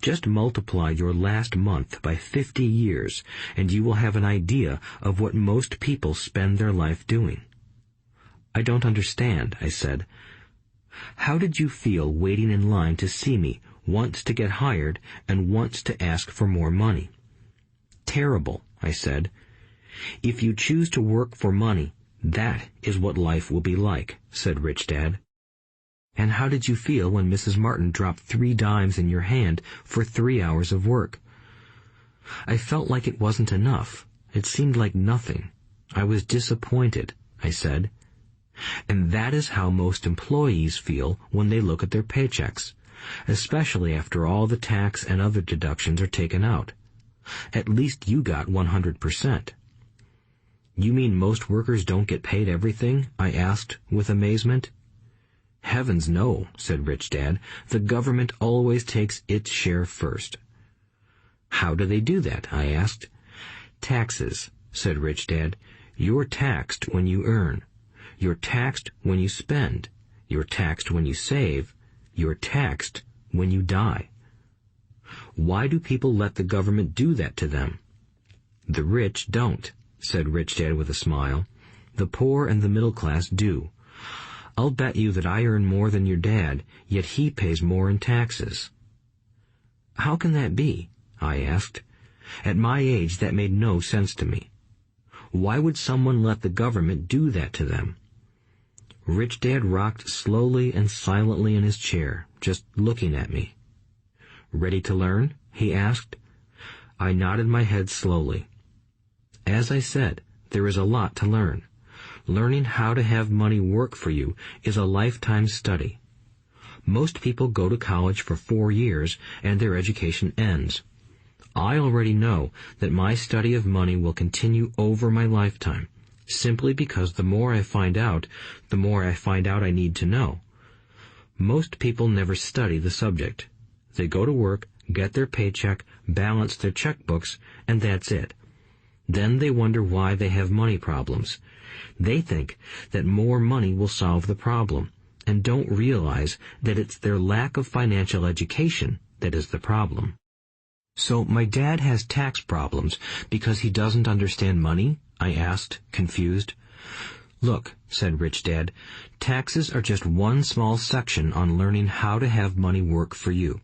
Just multiply your last month by 50 years, and you will have an idea of what most people spend their life doing." "I don't understand," I said. "How did you feel waiting in line to see me, once to get hired and once to ask for more money?" "Terrible," I said. "If you choose to work for money, that is what life will be like," said Rich Dad. "And how did you feel when Mrs. Martin dropped 3 dimes in your hand for 3 hours of work?" "I felt like it wasn't enough. It seemed like nothing. I was disappointed," I said. "And that is how most employees feel when they look at their paychecks, especially after all the tax and other deductions are taken out. At least you got 100%. "You mean most workers don't get paid everything?" I asked with amazement. "Heavens no," said Rich Dad. "The government always takes its share first." "How do they do that?" I asked. "Taxes," said Rich Dad. "You're taxed when you earn. You're taxed when you spend. You're taxed when you save. You're taxed when you die." "Why do people let the government do that to them?" "The rich don't," said Rich Dad with a smile. "The poor and the middle class do. I'll bet you that I earn more than your dad, yet he pays more in taxes." "How can that be?" I asked. At my age, that made no sense to me. Why would someone let the government do that to them? Rich Dad rocked slowly and silently in his chair, just looking at me. "Ready to learn?" he asked. I nodded my head slowly. As I said, there is a lot to learn. Learning how to have money work for you is a lifetime study. Most people go to college for 4 years and their education ends. I already know that my study of money will continue over my lifetime, simply because the more I find out I need to know. Most people never study the subject. They go to work, get their paycheck, balance their checkbooks, and that's it. Then they wonder why they have money problems. They think that more money will solve the problem, and don't realize that it's their lack of financial education that is the problem. "So my dad has tax problems because he doesn't understand money?" I asked, confused. "Look," said Rich Dad, "taxes are just one small section on learning how to have money work for you.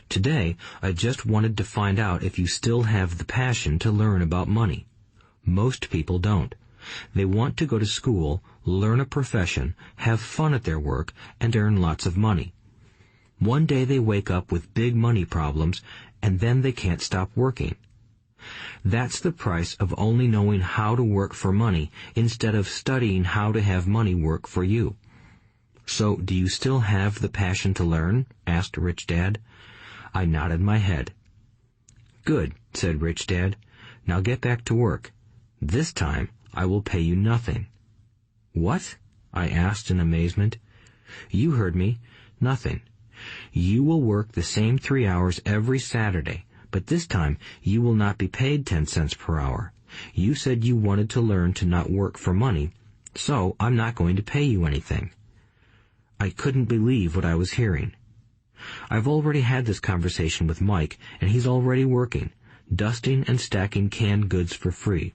Today, I just wanted to find out if you still have the passion to learn about money. Most people don't. They want to go to school, learn a profession, have fun at their work, and earn lots of money. One day they wake up with big money problems, and then they can't stop working. That's the price of only knowing how to work for money instead of studying how to have money work for you." "So, do you still have the passion to learn?" asked Rich Dad. I nodded my head. "Good," said Rich Dad. "Now get back to work. This time, I will pay you nothing." "What?" I asked in amazement. "You heard me. Nothing. You will work the same 3 hours every Saturday, But this time you will not be paid 10 cents per hour. You said you wanted to learn to not work for money, so I'm not going to pay you anything." I couldn't believe what I was hearing. I've already had this conversation with Mike, and he's already working, dusting and stacking canned goods for free.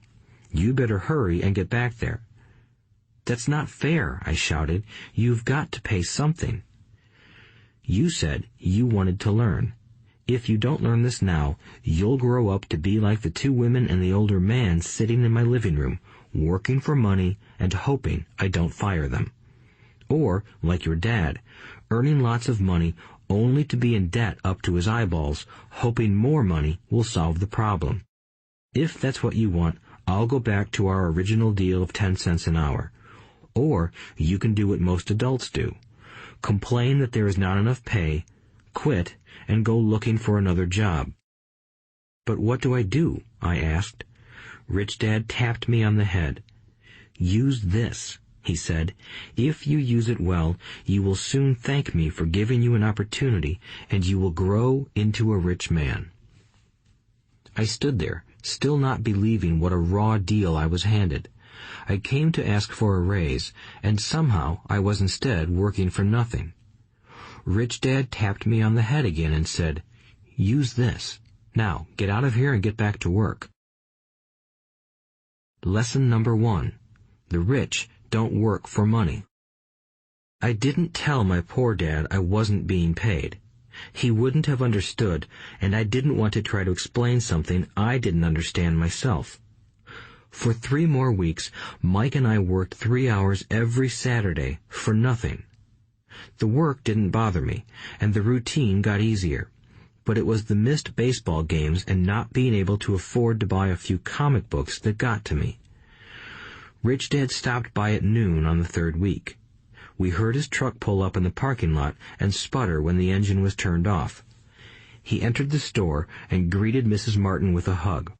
You better hurry and get back there. "That's not fair," I shouted. "You've got to pay something." "You said you wanted to learn. If you don't learn this now, you'll grow up to be like the 2 women and the older man sitting in my living room, working for money and hoping I don't fire them. Or, like your dad, earning lots of money only to be in debt up to his eyeballs, hoping more money will solve the problem. If that's what you want, I'll go back to our original deal of 10 cents an hour. Or you can do what most adults do. Complain that there is not enough pay, quit, and go looking for another job." "But what do I do?" I asked. Rich Dad tapped me on the head. "Use this," he said. "If you use it well, you will soon thank me for giving you an opportunity, and you will grow into a rich man." I stood there, still not believing what a raw deal I was handed. I came to ask for a raise, and somehow I was instead working for nothing. Rich Dad tapped me on the head again and said, "Use this. Now, get out of here and get back to work." Lesson number 1. The rich don't work for money. I didn't tell my poor dad I wasn't being paid. He wouldn't have understood, and I didn't want to try to explain something I didn't understand myself. For 3 more weeks, Mike and I worked 3 hours every Saturday for nothing. The work didn't bother me, and the routine got easier. But it was the missed baseball games and not being able to afford to buy a few comic books that got to me. Rich Dad stopped by at noon on the 3rd week. We heard his truck pull up in the parking lot and sputter when the engine was turned off. He entered the store and greeted Mrs. Martin with a hug.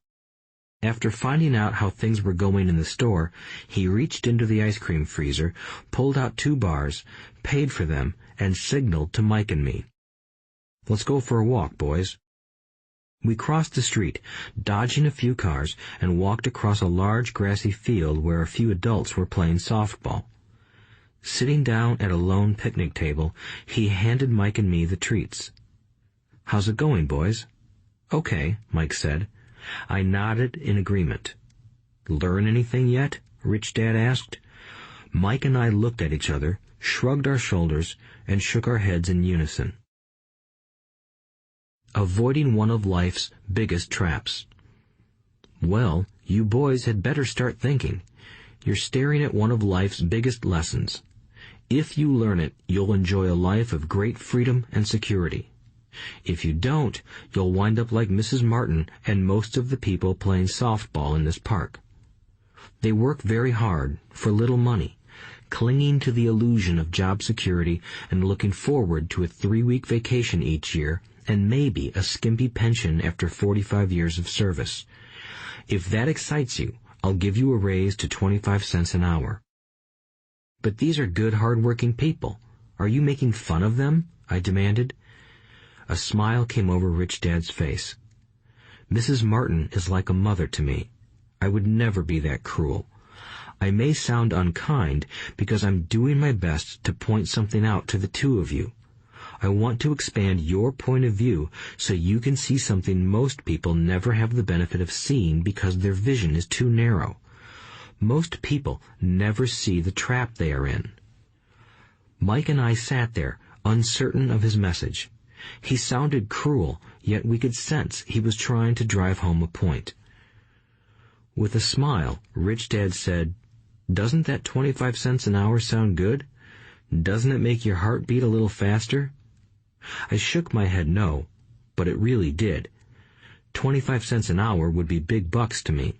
After finding out how things were going in the store, he reached into the ice cream freezer, pulled out 2 bars, paid for them, and signaled to Mike and me. "Let's go for a walk, boys." We crossed the street, dodging a few cars, and walked across a large grassy field where a few adults were playing softball. Sitting down at a lone picnic table, he handed Mike and me the treats. "How's it going, boys?" "Okay," Mike said. I nodded in agreement. "Learn anything yet?" Rich Dad asked. Mike and I looked at each other, shrugged our shoulders, and shook our heads in unison. Avoiding one of life's biggest traps. Well, you boys had better start thinking. You're staring at one of life's biggest lessons. If you learn it, you'll enjoy a life of great freedom and security. If you don't, you'll wind up like Mrs. Martin and most of the people playing softball in this park. They work very hard, for little money, clinging to the illusion of job security and looking forward to a 3-week vacation each year and maybe a skimpy pension after 45 years of service. If that excites you, I'll give you a raise to 25 cents an hour. "But these are good, hard-working people. Are you making fun of them?" I demanded. A smile came over Rich Dad's face. "Mrs. Martin is like a mother to me. I would never be that cruel. I may sound unkind because I'm doing my best to point something out to the 2 of you. I want to expand your point of view so you can see something most people never have the benefit of seeing because their vision is too narrow. Most people never see the trap they are in." Mike and I sat there, uncertain of his message. He sounded cruel, yet we could sense he was trying to drive home a point. With a smile, Rich Dad said, "Doesn't that 25 cents an hour sound good? Doesn't it make your heart beat a little faster?" I shook my head no, but it really did. 25 cents an hour would be big bucks to me.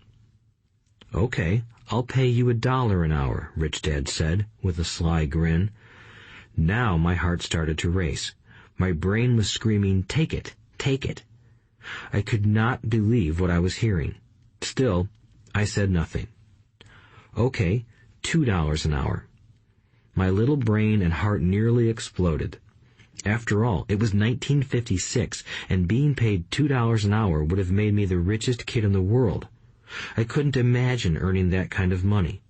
"Okay, I'll pay you $1 an hour," Rich Dad said, with a sly grin. Now my heart started to race. My brain was screaming, "Take it, take it." I could not believe what I was hearing. Still, I said nothing. "Okay, $2 an hour." My little brain and heart nearly exploded. After all, it was 1956, and being paid $2 an hour would have made me the richest kid in the world. I couldn't imagine earning that kind of money.